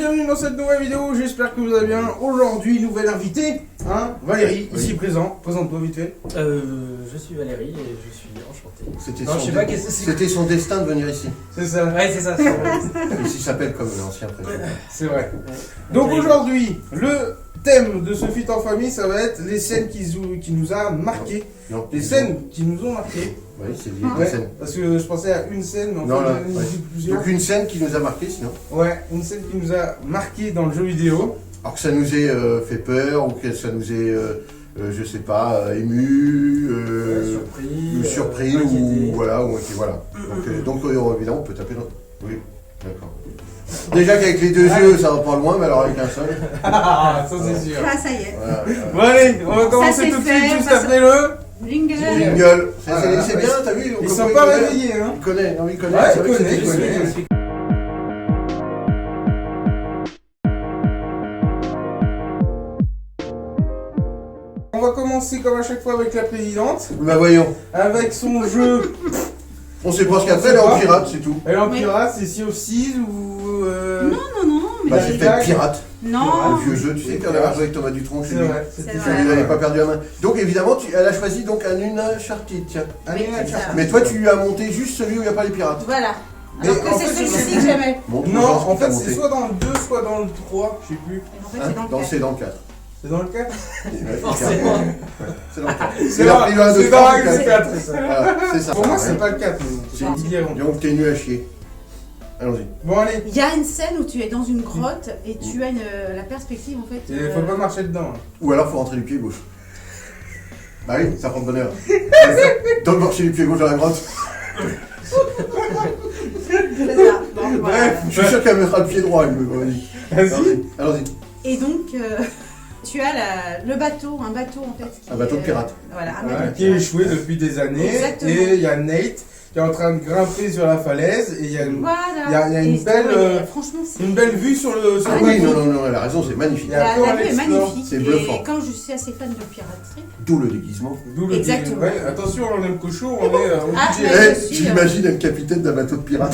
bienvenue dans cette nouvelle vidéo, j'espère que vous allez bien. Aujourd'hui, nouvelle invitée, hein, Valérie, Oui. ici présent. Présente-toi vite fait. Je suis Valérie et je suis enchanté. C'était son destin de venir ici. C'est ça. Ouais, c'est ça. Il s'appelle comme l'ancien président. C'est vrai. Donc aujourd'hui, le thème de ce feat en famille, ça va être les scènes qui nous a marqué. Non. Les scènes qui nous ont marqué. Oui, c'est lié. Ouais, Scène. parce que je pensais à une scène, mais en Non, fait, là, j'en ai ouais. dit plusieurs. Donc une scène qui nous a marqué sinon. Ouais, une scène qui nous a marqué dans le jeu vidéo. Alors que ça nous ait fait peur ou que ça nous ait, je sais pas, ému, surpris ou voilà. Donc évidemment on peut taper dans. Oui, d'accord. Déjà qu'avec les deux yeux ça va pas loin, mais alors avec un seul. Ah, ça c'est sûr. Ah, ça y est. Voilà. Bon allez, on va commencer c'est tout de fait, suite juste ça, après le... Jingle. Jingle. C'est Ah, bien, t'as vu? Ils comme sont quoi, pas connaît. réveillés, hein. Il connaît, non, il connaît. Ouais, c'est vrai que il c'était connaît, connu. On va commencer comme à chaque fois avec la présidente, Bah voyons. avec son jeu. On sait pas ce On qu'après, sait elle est en pas. pirate, c'est tout. Elle est en Oui. pirate, c'est Sea of Thieves ou... Non, mais Bah la c'est blague. peut-être pirate. non. Un vieux jeu, tu sais, qu'on avait joué avec Thomas Dutronc chez C'est lui. vrai, c'était C'est Tu vrai. n'avais pas perdu la main. Donc évidemment, elle a choisi donc un Uncharted, tiens. Allez, Oui, c'est ça. Mais toi, tu lui as monté juste celui où il n'y a pas les pirates. Voilà. Mais Alors que en c'est fait, celui-ci que j'aimais. Montre aux Non, gens ce en que t'as fait monté. c'est soit dans le 2, soit dans le 3, je sais plus. En fait, Hein, c'est dans le dans cadre. c'est dans le 4. C'est dans le 4? Forcément. C'est dans le 4. C'est dans le 4, c'est ça. Voilà, c'est ça. Pour moi, Ouais. c'est pas le 4, mais C'est- c'est Didier. Donc t'es nul à chier. Allons-y. Bon, allez. Il y a une scène où tu es dans une grotte et tu as la perspective en fait. Il faut pas marcher dedans. hein. Ou alors faut rentrer du pied gauche. Bah oui, ça prend de bonheur. Donc marcher du pied gauche dans la grotte. C'est ça. Bon, voilà. Bref. Je suis sûr qu'elle mettra le pied droit, elle me vas-y. Vas-y. Allons-y. Et donc, tu as le bateau, un bateau en fait. Un bateau de pirate. Voilà, un Voilà, bateau de qui est pirate. échoué depuis des années. Exactement. Et il y a Nate qui est en train de grimper sur la falaise. Et il y a une, Voilà. il y a une Et belle, ouais, franchement, c'est. une belle vue sur le Ah bateau. oui, non, elle a raison, c'est magnifique. Il y a La Thor vue est Explore. magnifique. C'est bluffant. Et quand je suis assez fan de piraterie. D'où le déguisement. D'où le Exactement. Ouais, attention, on aime cochon, on est au Ah, budget. ouais. Eh, je suis, j'imagine être capitaine d'un bateau de pirate.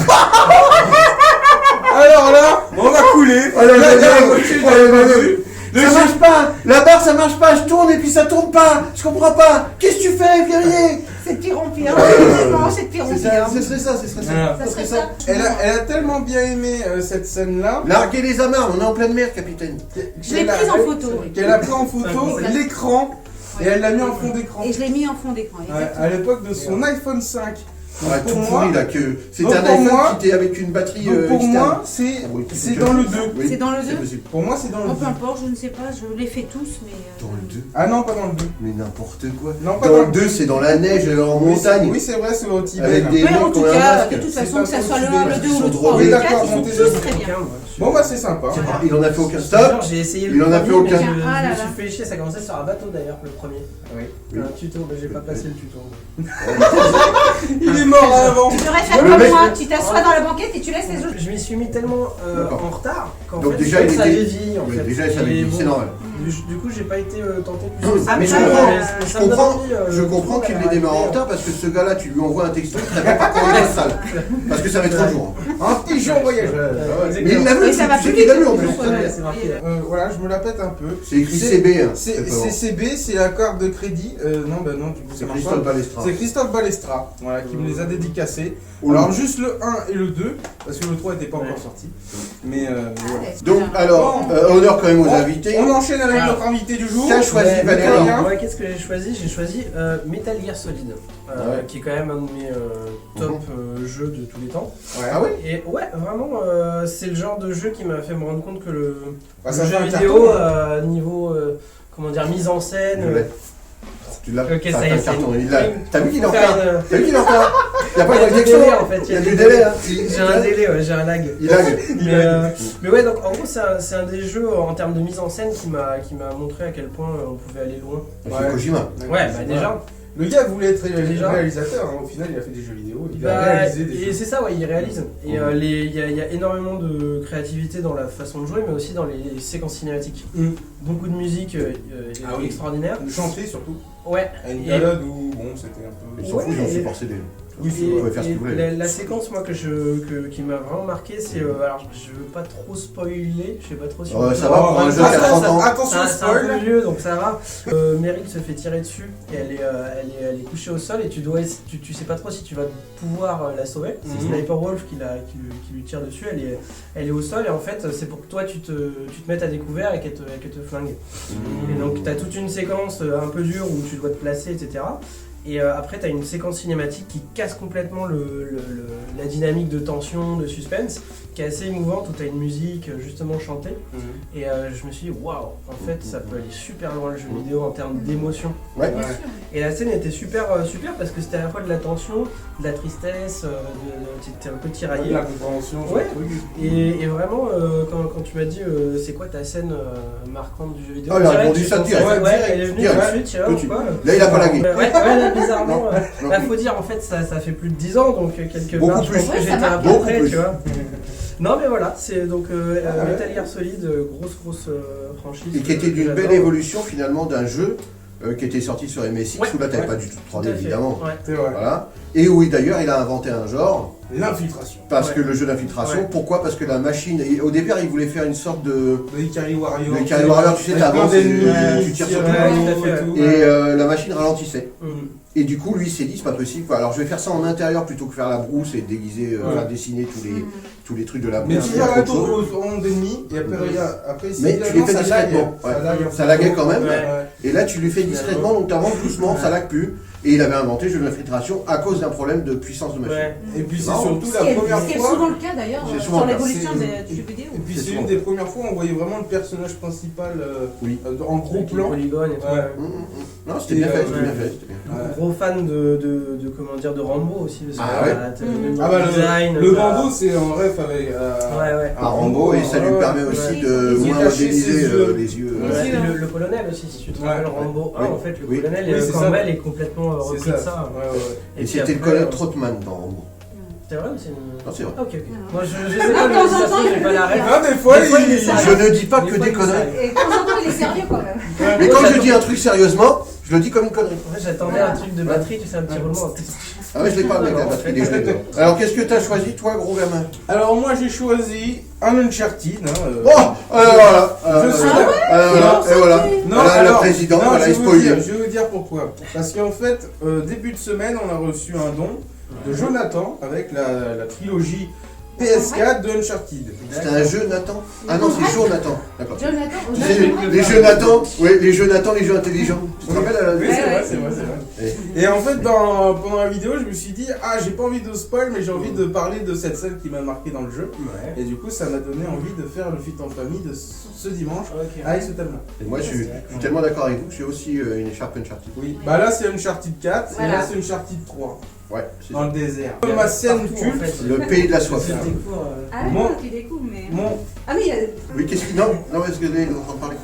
Alors là, on va couler. Oh là là, Là, il y a là, un rocher, oh là j'avais là pas là. vu. Le Ça chien- marche pas. La barre ça marche pas, je tourne et puis ça tourne pas. Je comprends pas. Qu'est-ce que tu fais, guerrier? C'est de pire en pire. Ouais. Vraiment, c'est de pire en C'est ça, pire. ce serait ça. Voilà. Ça serait ça. Elle a tellement bien aimé cette scène-là Larguez les amarres, on est en pleine mer, capitaine. Je l'ai prise en photo. Oui. qu'elle a pris en photo Exact. l'écran et elle l'a mis en fond d'écran. Et je l'ai mis en fond d'écran. Ouais, exactement. à l'époque de son iPhone 5. Donc Ouais, pour tout moi, pourri là, que c'est donc un pour iPhone moi- qui était avec une batterie donc pour externe. moi, c'est Ah oui, qui c'est fonctionne. dans le 2. Oui, C'est dans le c'est 2. possible. Pour moi, c'est dans le Oh, 2. peu importe, je ne sais pas, je les fais tous, mais. Dans le 2. Ah non, pas dans le 2. Mais n'importe quoi. Non, pas Dans le 2, c'est dans la neige en montagne. Oui, c'est vrai, c'est au Tibet. Avec là. des Ouais, en mecs qui tout ont un cas, masque. de toute C'est façon, pas que ça soit le possible. 1, le 2 Ils ou sont le 3 ou drogués. le D'accord, 4, ils sont montez tous sur très bien. Bon, bah, c'est sympa. Il en a fait aucun. Stop. Stop. J'ai essayé Il le en a premier, fait aucun. mais je Ah là me là. suis fait chier, ça commençait sur un bateau d'ailleurs, le premier. Oui. Un tuto, mais j'ai pas passé le tuto. Il est mort avant. Tu devrais faire Le comme mec- moi, tu t'assois dans la banquette et tu laisses les autres. Je m'y suis mis tellement D'accord. en retard qu'en Donc fait, déjà, il ça avait était. vieilli en Oui, fait. déjà, il savait Et que c'est bon, normal. Du coup, j'ai pas été tenté plus que ça. Ah, Mais je mais comprends, ça je me donne comprends, envie, je comprends qu'il ait démarré en retard parce que ce gars-là, tu lui envoies un texto, il ne pas quand il est sale. Parce que ça va être trop jour. Un petit jeu voyageur. Mais il l'a vu, Et ça va tu sais plus qu'il l'a vite, vu en en plus. plus. Ouais. C'est marqué là. Voilà, je me la pète un peu. C'est écrit C'est- CB. Hein. C'est pas bon. CB, c'est la carte de crédit. Non, bah non, du coup, ça C'est marche Christophe pas. Balestra. C'est Christophe Balestra, voilà, qui me les a dédicacés. Oula. Alors juste le 1 et le 2, parce que le 3 n'était pas Ouais. encore sorti. Mais voilà. Allez, Donc, voilà. alors, Bon. honneur quand même aux Bon, invités. On enchaîne avec Alors. notre invité du jour. T'as choisi Ouais, Valérie. Valérie. alors, ouais, qu'est-ce que j'ai choisi? J'ai choisi Metal Gear Solid, Ouais. qui est quand même un de mes top jeux de tous les temps. Ouais. Ah oui? Et ouais, vraiment, c'est le genre de jeu qui m'a fait me rendre compte que le Bah, ça fait jeu un vidéo, carton. niveau, comment dire, mise en scène. Je l'ai. Tu l'as. Ok, ça y est, un c'est carton. une- Il l'a. T'as vu qu'il est en Faut faire retard? une- T'as vu qu'il est en retard? Il n'y a pas Il y a de du texto. délai, en fait, Il y a du délai là. J'ai un délai, ouais, j'ai un lag. Il lag. Mais ouais, donc en gros, c'est un des jeux en termes de mise en scène qui m'a montré à quel point on pouvait aller loin. C'est Kojima. Ouais, bah déjà. Le gars voulait être Déjà. réalisateur, hein. Au final il a fait des jeux vidéo, il a Bah, réalisé des et jeux. c'est ça, ouais, il réalise. Et il y a énormément de créativité dans la façon de jouer, mais aussi dans les séquences cinématiques. Mm. Beaucoup de musique Ah oui. extraordinaire. De chanter surtout. Ouais. À une Et- période où bon c'était un peu. Ils s'en foutent, ils ont Ouais, support CD. Oui, Vous pouvez faire ce que vous voulez. La séquence moi qui m'a vraiment marqué, c'est alors je veux pas trop spoiler, je sais pas trop si Ça va pour un jeu qui a 30 ans. Attention, c'est un peu spoil. vieux donc ça va. Meryl se fait tirer dessus et elle est couchée au sol et tu sais pas trop si tu vas pouvoir la sauver. C'est Sniper Wolf qui lui tire dessus, elle est au sol et en fait c'est pour que toi tu te mettes à découvert et qu'elle te flingue. Et donc t'as toute une séquence un peu dure où tu dois te placer etc. Et après, tu as une séquence cinématique qui casse complètement la dynamique de tension, de suspense, qui est assez émouvante, où tu as une musique justement chantée. Et je me suis dit, waouh, en fait, ça peut aller super loin le jeu vidéo en termes d'émotion. Ouais. Bien sûr. Et la scène était super parce que c'était à la fois de la tension, de la tristesse, t'étais un peu tiraillé. La compréhension. Ouais. Et vraiment, quand tu m'as dit c'est quoi ta scène marquante du jeu vidéo, Ah, il a direct, répondu j'ai ça pensé- direct. Ouais, elle est venue Direct. tout de suite, tu vois, Tout de suite. quoi. Là, il a pas lagué. Ouais, là, bizarrement. Non. Bah, faut dire, en fait, ça fait plus de 10 ans, donc quelque Beaucoup part, je plus. pense que Ouais, j'étais ça un marque peu beaucoup près, plus. tu vois. Non, mais voilà, c'est donc ouais. Metal Gear Solid, grosse franchise. Et qui était d'une belle j'adore. évolution finalement d'un jeu qui était sorti sur MSX, Ouais. où là t'avais Ouais. pas du tout de Tout 3D à fait. évidemment. Ouais. C'est vrai. Voilà. Et où d'ailleurs il a inventé un genre, L'infiltration. parce Ouais. que le jeu d'infiltration, Ouais. pourquoi? Parce que la machine, au départ il voulait faire une sorte de... Le Ikari Warrior. Le Ikari Warrior, tu sais, Avec t'avances plein et d'ennemis, tu tires tirer sur tout le à monde. l'eau Tout à fait, tout. Et la machine ralentissait. Mhm. Et du coup, lui il s'est dit, c'est pas possible, quoi. Alors je vais faire ça en intérieur plutôt que faire la brousse et déguiser, Ouais. faire dessiner tous les trucs de la Mais brousse. tu et vas autre à tour chose. au rond d'ennemis et après si Mais tu les fais ça lag. discrètement. Ouais. Ça lag un Ça peu. laguait quand même. Ouais. Et là, tu lui fais discrètement, donc tu avances doucement, ça lag plus. Et il avait inventé le jeu d'infiltration à cause d'un problème de puissance de machine. Ouais. Et puis c'est Non. surtout Ce la qui est première souvent fois. le cas d'ailleurs C'est souvent sur le cas. l'évolution C'est- du jeu vidéo. Et puis C'est c'est souvent. une des premières fois où on voyait vraiment le personnage principal Oui. en gros Avec les plan. polygones et tout. Ouais. Non, c'était bien Et, fait, c'était ouais. bien fait. C'était bien fait. Ouais. Gros fan de comment dire de Rambo aussi parce que Ah ouais. t'as le même Ah bah design, le t'as- bandeau c'est en ref avec Ouais. À Rambo, et ça lui ouais, permet ouais. aussi Ouais. de Il moins est caché modéliser ses yeux. les yeux. Ouais, Les c'était yeux, le colonel aussi, si tu te Ouais. rappelles Rambo 1, Oui. en fait, le Oui. colonel Oui, c'est Campbell ça. est complètement repris C'est de ça. ça. Ouais, ouais. Et puis c'était le après, colonel Trotman dans Rambo. C'est vrai ou c'est une... Non, c'est vrai. Ah, ok, ok. Non. Moi, je sais pas, mais de toute façon, j'ai pas la rêve. Ah, des fois Des fois, il est il sérieux. Je ne dis pas que fois, des il conneries. savait. Et de temps en temps, il est sérieux quand même. Mais Moi, quand je j'attends- dis un truc sérieusement, je le dis comme une connerie. Ouais, j'attendais un truc de batterie, tu sais, un petit roulement. Ah ouais, je l'ai pas avec la Non, batterie des jeux vidéo. Alors qu'est-ce que t'as choisi, toi, gros gamin? Alors moi j'ai choisi un Uncharted. Oh voilà. Je suis Ah là. Voilà, et voilà. Non, Voilà, alors, le président, non, voilà, je il vais vous spoil. dire, je vais vous dire pourquoi. Parce qu'en fait, début de semaine, on a reçu un don de Jonathan avec la trilogie PS4 de Uncharted. C'était un jeu Nathan? Ah non, c'est Jonathan. D'accord. Jonathan, Tu sais, les jeux Nathan, oui, les jeux Nathan, les jeux intelligents. Tu te rappelles Oui, la... c'est Ouais, vrai, ouais. c'est vrai, c'est vrai. Et- Et en fait, pendant la vidéo, je me suis dit, ah, j'ai pas envie de spoil, mais j'ai envie de parler de cette scène qui m'a marqué dans le jeu. Ouais. Et du coup, ça m'a donné envie de faire le fit en famille de ce dimanche Ok. avec ce thème-là. Et moi, je suis tellement d'accord avec vous que j'ai aussi une écharpe Uncharted. Oui, bah là, c'est Uncharted 4, et Voilà. là, c'est Uncharted 3, Ouais, c'est dans le désert. Il y a Ma scène partout, en culte, fait. le pays de la soif. Tu découvres, Ah oui, Mon- non, tu découvres, mais. mon, Ah oui, Oui, qu'est-ce que... Non, est-ce que vous êtes en train de parler?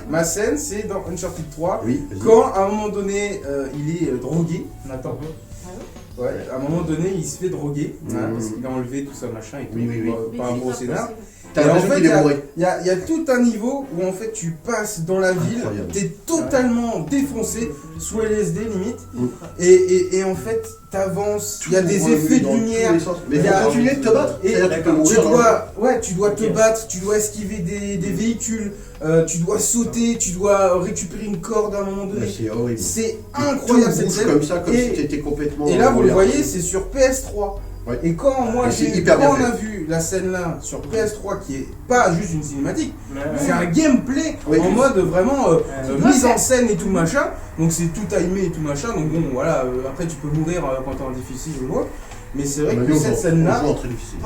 ma scène, c'est dans Uncharted 3, Oui, vas-y. quand à un moment donné, il est drogué, Nathan. Ah Ouais, à un moment donné, il se fait droguer, hein, Mhm. parce qu'il a enlevé tout ça, machin et tout. Oui, oui, oui. oui, Par un c'est gros pas scénar. possible. T'as Et en l'impression fait, qu'il est bourré. Il y a tout un niveau où en fait tu passes dans la ville, Incroyable. t'es totalement défoncé, sous LSD limite, Mm. et en fait t'avances, il y a des Tout effets de dans tous lumière, les sens. Mais il y faut a- continuer de te battre. et C'est-à-dire que tu peux tu mourir. dois te Ok. battre, tu dois esquiver des véhicules, tu dois sauter, tu dois récupérer une corde à un moment Ouais, donné. c'est horrible. C'est Tout incroyable cette bouge scène. comme ça, comme Et- si t'étais complètement... Et là, vous le emmerdé. voyez, c'est sur PS3. Ouais. Et quand moi Et c'est j'ai hyper bien quand on fait. a vu la scène là sur PS3 qui est pas juste une cinématique, Ouais. c'est un gameplay Oui. en mode vraiment Ouais. mise en scène et tout machin. Donc c'est tout timé et tout machin. Donc bon voilà, après tu peux mourir quand t'es en difficile je vois. Mais c'est vrai On a que vu, cette on scène là, joue en très difficile.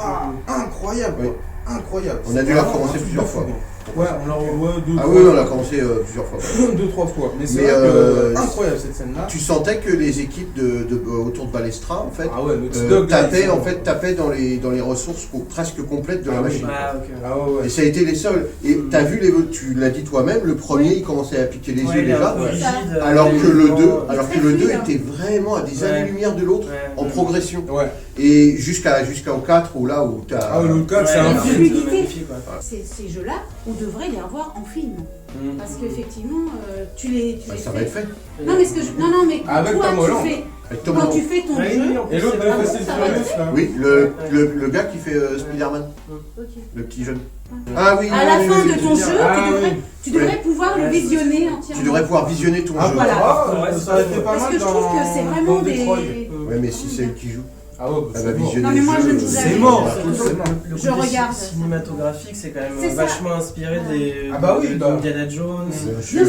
incroyable Oui. quoi. Incroyable. On a dû C'est la vraiment recommencer un truc plusieurs de fou, fois. quoi. Ouais, on l'a deux, Ah trois oui, on fois. l'a commencé plusieurs fois. Deux, trois fois. Mais c'est Mais, vrai que c'est- incroyable cette scène là. Tu sentais que les équipes autour de Balestra, en fait, Ah ouais, Naughty Dog, là, tapaient, ils sont- en fait, tapaient dans les ressources presque complètes de la Ah oui. machine. Ah, ok. Ah ouais, ouais. Et ça a été les seuls. Et Mm. t'as vu, tu l'as dit toi-même, le premier, il commençait à piquer les Ouais, yeux il est un déjà. peu Ouais. rigide, Alors les que le mouvements, 2, alors que le 2 Très fluide, était vraiment à des Ouais. années-lumière de l'autre, ouais. en progression. Ouais. Et jusqu'au 4, où là où t'as... Ah ouais, le 4 c'est Ouais, un la film. fluidité. magnifique, ouais. Ces jeux-là, on devrait les revoir en film. Mm. Parce qu'effectivement, tu les Bah, ça fais. va être fait. Non, mais ce que je... non, mais Avec toi, Tom Holland. Avec Tom Quand Holland. tu fais ton Ouais, jeu. oui, en plus, Et l'autre c'est de vraiment Fast and ça. Furious, là. Oui, le gars qui fait Spider-Man, Ok. le petit jeune. Ah oui, À la oui, fin oui, de oui, ton oui. jeu, Ah, tu devrais pouvoir le Ouais, visionner entièrement. Tu devrais pouvoir visionner ton Ah, jeu. Voilà. ça aurait été pas Parce mal que je trouve que c'est vraiment dans Detroit. des. Ouais, mais si c'est elle qui joue, Ah ouais, bah, elle c'est va mort. visionner Non, mais le moi, jeu. je ne vous C'est avais- mort. Surtout c'est le mort. côté Je regarde. cinématographique, c'est quand même C'est ça. vachement inspiré des Ah bah oui, bah. Indiana Jones. Bien Bien sûr. sûr,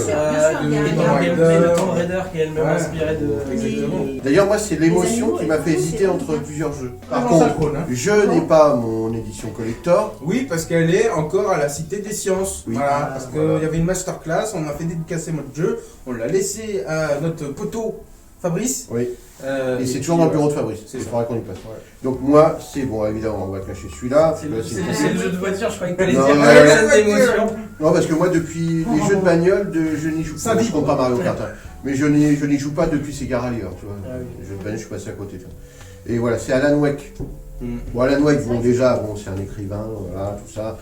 il y a Et un dans Tomb le gameplay Raider. de Tomb Raider qui est elle-même Ouais. inspiré de. Exactement. D'ailleurs, moi, c'est l'émotion animaux qui et m'a tout, fait c'est hésiter vraiment entre bien. plusieurs jeux. Par Comment ça contre, trône, hein. je n'ai pas mon édition collector. Oui, parce qu'elle est encore à la Cité des Sciences. Oui. Voilà, Ah, parce qu'il voilà. y avait une masterclass, on a fait dédicacer notre jeu, on l'a laissé à notre poteau Fabrice. Oui. Et Et c'est puis, toujours dans le voilà. bureau de Fabrice. C'est Il ça. faudra qu'on y passe. Ouais. Donc moi, c'est bon, évidemment, on va cacher celui-là. C'est Parce que là, c'est le jeu de voiture, je croyais que t'allais Non, dire ouais, la ouais. scène d'émotion. Non, parce que moi, depuis les jeux de bagnole, je n'y joue Ça pas. Je vibre. compte pas Mario Kart. Hein. Mais je n'y joue pas depuis ces Rally, tu vois. Ah oui. Les jeux de bagnole, je suis passé à côté. tu vois. Et voilà, c'est Alan Wake. Mm. Bon, Alan Wake, bon, déjà, bon, c'est un écrivain, voilà, tout ça.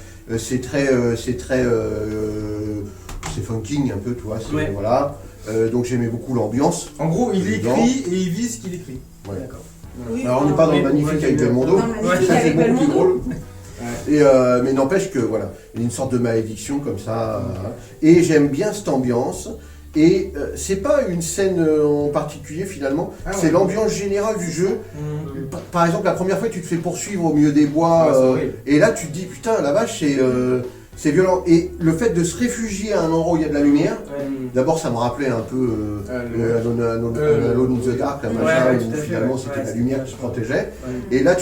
C'est funking un peu, tu vois. Ouais. Voilà. Donc j'aimais beaucoup l'ambiance. En gros, il Dedans. écrit et il vit ce qu'il écrit. Ouais. D'accord. Oui, Alors on n'est pas dans Oui, le magnifique ouais, avec j'aime Belmondo. bien. Dans Magnifique Ça, c'est avec beaucoup plus Belmondo. drôle. Et, mais n'empêche que voilà, il y a une sorte de malédiction comme ça. Et j'aime bien cette ambiance. Et c'est pas une scène en particulier finalement, Ah ouais. c'est l'ambiance générale du jeu. Mm. Par exemple, la première fois, tu te fais poursuivre au milieu des bois, Ah, c'est horrible. et là, tu te dis putain, la vache, c'est violent. Et le fait de se réfugier à un endroit où il y a de la lumière, Ouais. d'abord, ça me rappelait un peu Alone in the Dark, un machin, ouais, où tout à fait, finalement ouais. c'était Ouais, la c'était lumière qui te vachement- protégeait. Ouais. Et là,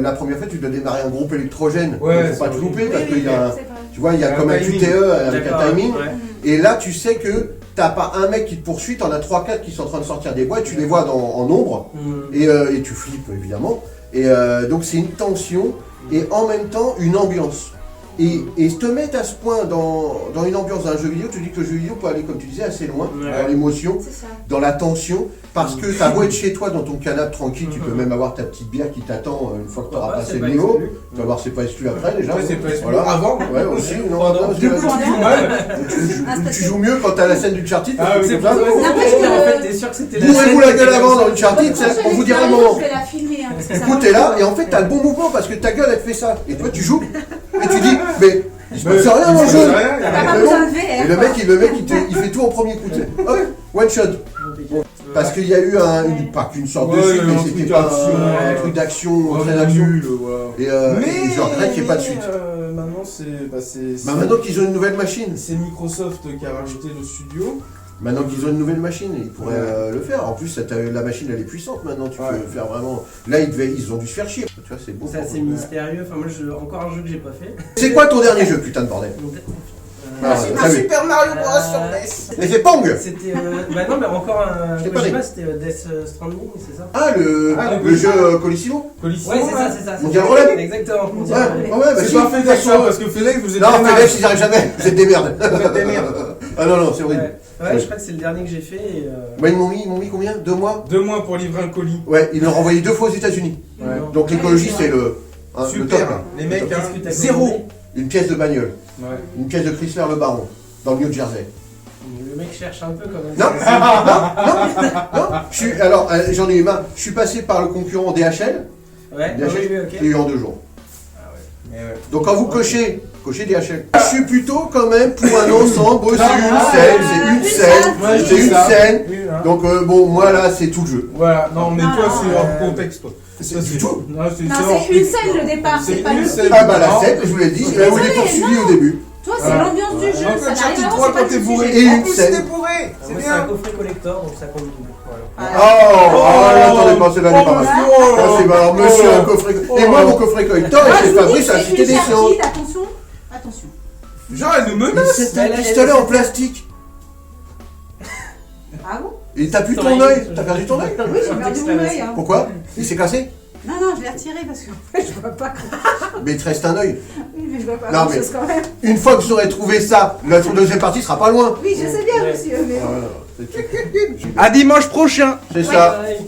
la première fois, tu dois démarrer un groupe électrogène. Ouais, Il faut pas c'est te louper horrible. parce Oui, qu'il y a un, c'est vrai. tu vois, il y a Il y a comme un un timing. QTE avec D'accord, un timing. ouais. Et là, tu sais que t'as pas un mec qui te poursuit, t'en as 3-4 qui sont en train de sortir des bois, et tu les vois en ombre, Mm. et tu flippes évidemment. Et donc c'est une tension, et en même temps une ambiance. Et se te mettre à ce point dans une ambiance d'un jeu vidéo, tu dis que le jeu vidéo peut aller, comme tu disais, assez loin, Ouais. dans l'émotion, C'est ça. dans la tension, parce que t'as beau être chez toi dans ton canapé tranquille, tu peux même avoir ta petite bière qui t'attend une fois que tu auras Ouais, passé c'est le pas niveau. exclu. Tu vas voir c'est pas exclu après déjà. Ouais, c'est pas Voilà. avant. Ouais, aussi. Non, Pendant. parce que Du coup, tu joues mal. tu joues mieux quand t'as la scène du Charted. Ah oui, C'est comme pour ça. ça N'empêche que, que- en fait, t'es sûr que c'était la Bourrez-vous scène la gueule qui était avant comme dans ça. le Charted, on vous dira le moment. Je vais la filmer. Hein, parce que ça Écoute, marche t'es là pas. et en fait t'as le bon mouvement parce que ta gueule elle te fait ça. Et toi tu joues et tu dis mais il se passe rien dans le jeu. T'as pas Mais besoin bon. de VR. Et le mec il fait tout en premier coup. Tu sais. Hop, one shot. Parce qu'il y a eu pas qu'une sorte de Ouais, suite, il y a mais un c'était truc pas d'action, un truc d'action, Ouais, très d'action. nul, voilà. Et je regrette qu'il n'y ait pas de suite. Maintenant, c'est. Bah maintenant qu'ils ont une nouvelle machine, C'est Microsoft qui a rajouté le studio. maintenant qu'ils ont une nouvelle machine, ils pourraient le faire. En plus, la machine elle est puissante maintenant, tu Ouais. peux faire vraiment. Là, ils ont dû se faire chier. Tu vois, c'est beau. C'est assez mystérieux. Enfin, moi, encore un jeu que j'ai pas fait. C'est quoi ton dernier jeu, putain de bordel Euh, Ah, Super t'as vu. Super Mario Bros sur Euh, NES. Mais c'est Pong. C'était. Bah non, mais encore un. J'étais pas Kojima, né. c'était Death Stranding, c'est ça? Ah, le jeu Colissimo. Colissimo. Ouais, c'est ça, c'est ça. Mondial Relais. Exactement. Ouais, Mondial Relais. ouais, bah C'est si, pas fait de toute d'accord façon- parce que Félix, vous êtes Non, des Félix, ils arrivent jamais. Vous êtes des merdes. Vous êtes des merdes. Ah non, non, c'est horrible. Ouais, je crois que c'est le dernier que j'ai fait. Et, Moi, ils m'ont mis combien 2 mois 2 mois pour livrer un colis. Ouais, ils l'ont renvoyé 2 fois aux États-Unis. Ouais. Donc l'écologie, c'est le top. Super. hein. Les mecs, Qu'est-ce hein, que t'as zéro. commandé? Une pièce de bagnole. Ouais. Une pièce de Chrysler Le Baron. Dans le New Jersey. Le mec cherche un peu quand même. Non, non, alors, j'en ai eu marre. Je suis passé par le concurrent DHL. Ouais, DHL, oui, je ok. l'ai eu en 2 jours. Mais ouais. Donc quand vous cochez DHL. Je suis plutôt quand même pour un ensemble, c'est une scène, Ouais, c'est c'est une ça. scène. Oui, hein. Donc bon, moi là, c'est tout le jeu. Voilà, non, mais toi, Ah, c'est hors contexte, toi. C'est Ça, du tout. Non, Non, hors c'est une contexte. scène le départ, C'est c'est pas une le scène. film. Ah bah la Non. scène, je vous l'ai dit, Je suis là où il est désolée, poursuivi non. au début. Toi, c'est Voilà. l'ambiance du jeu. Donc, Ça n'a Uncharted rien à 3 voir, quand c'est t'es pas bourré. le Et sujet. En une plus, scène. t'es bourré. C'est Moi, c'est un bien. coffret collector, donc ça compte double. Voilà. Attendez pas, celle-là n'est pas mal. Oh, Ah, c'est bah, alors monsieur un coffret. Et moi mon coffret collector, Ah, et je c'est vous dis, Fabrice à la c'est Cité une des Sciences. Uncharted, attention, attention. Genre, elle nous Mais menace. c'est un Elle a- pistolet en plastique. Ah bon? Et t'as plus ton Ton œil. œil. T'as perdu ton œil Oui, j'ai perdu mon œil. Hein. Pourquoi Il s'est cassé. Non, non, je l'ai retiré parce que en fait, je vois pas grand Mais il te reste un œil. Oui, mais je vois pas Non, grand mais- chose quand même. Une fois que vous aurez trouvé ça, la deuxième partie sera pas loin. Oui, je sais bien, Ouais. monsieur, mais bon. À dimanche prochain. C'est ça. Ouais.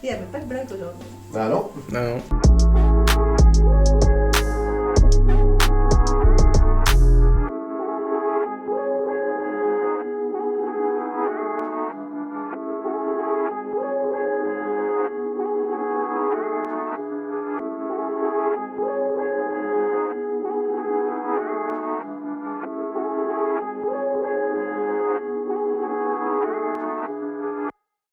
Il n'y avait pas de blague aujourd'hui. Bah non. Non.